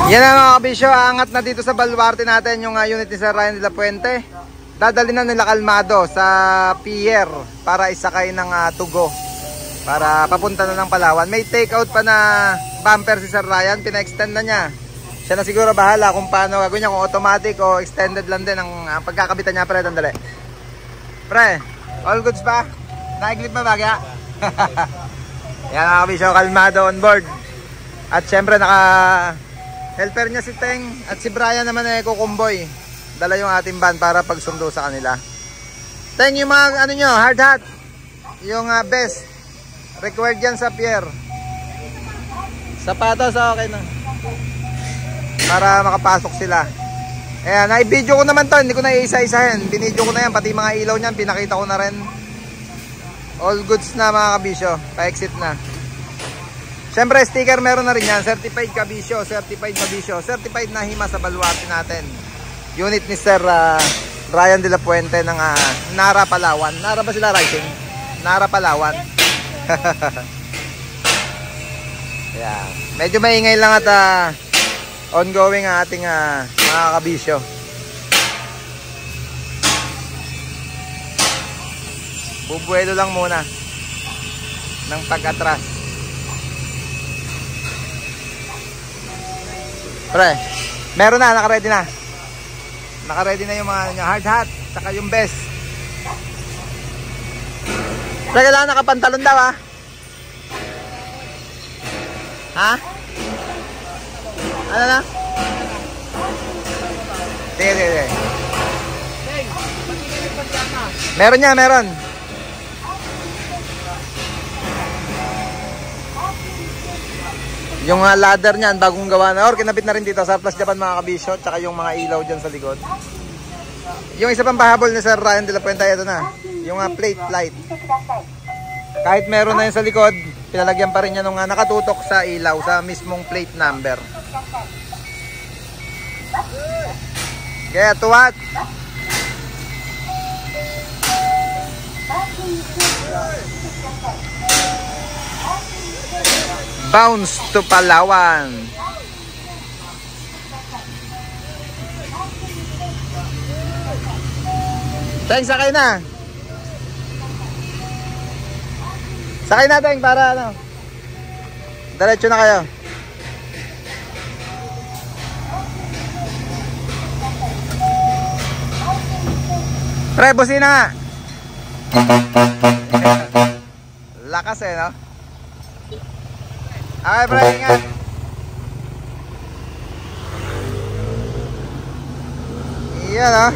Yan na mga kabisyo, aangat na dito sa baluarte natin yung unit ni Sir Ryan de la Puente. Dadali na nila kalmado sa pier para isakay ng Tugo para papunta na ng Palawan. May take out pa na bumper si Sir Ryan, pina-extend na niya. Siya na siguro bahala kung paano gagawin niya, kung automatic o extended lang din ang pagkakabitan niya. Pre, dandali. Pre, all goods ba? Naiglip ba bagya? Yan mga kabisyo, kalmado on board. At syempre naka-helper niya si Teng at si Brian naman ay kukumboy. Dala yung ating van para pagsundo sa kanila. Teng, yung mga ano nyo, hard hat, yung best, required yan sa pier. Sapatos, okay na. Para makapasok sila. Ayan, na-video ko naman to, hindi ko na iisa-isahin. Binidyo ko na yan, pati mga ilaw niyan, pinakita ko na rin. All goods na mga kabisyo, pa-exit na. Siyempre sticker meron na rin yan, certified kabisyo, certified kabisyo, certified na hima sa baluarte natin. Unit ni Sir Ryan de la Puente ng Nara, Palawan. Nara ba sila rising? Nara, Palawan. Yeah. Medyo maingay lang at ongoing ang ating mga kabisyo. Bubuelo lang muna ng pag-atras. Pre, meron na, naka-ready na. Naka-ready na yung mga hard hat, saka yung vest. Pre, kailangan nakapantalon daw ha. Ha? Ano na? Sige. Meron niya, meron. Yung ladder niyan, bagong gawa na. Or kinabit na rin dito sa Plus Japan mga kabisyo. Tsaka yung mga ilaw dyan sa likod. Yung isa pang pahabol ni Sir Ryan de la Puente, ito na. Yung plate light. Kahit meron na yun sa likod, pinalagyan pa rin niya nung nakatutok sa ilaw, sa mismong plate number. Kaya tuwat. Bounce to Palawan. Teng, sakay na. Sakay na, Teng, para ano. Diretso na kayo. Pre, busina nga. Lakas no? Okay, pre, ingat. Iyan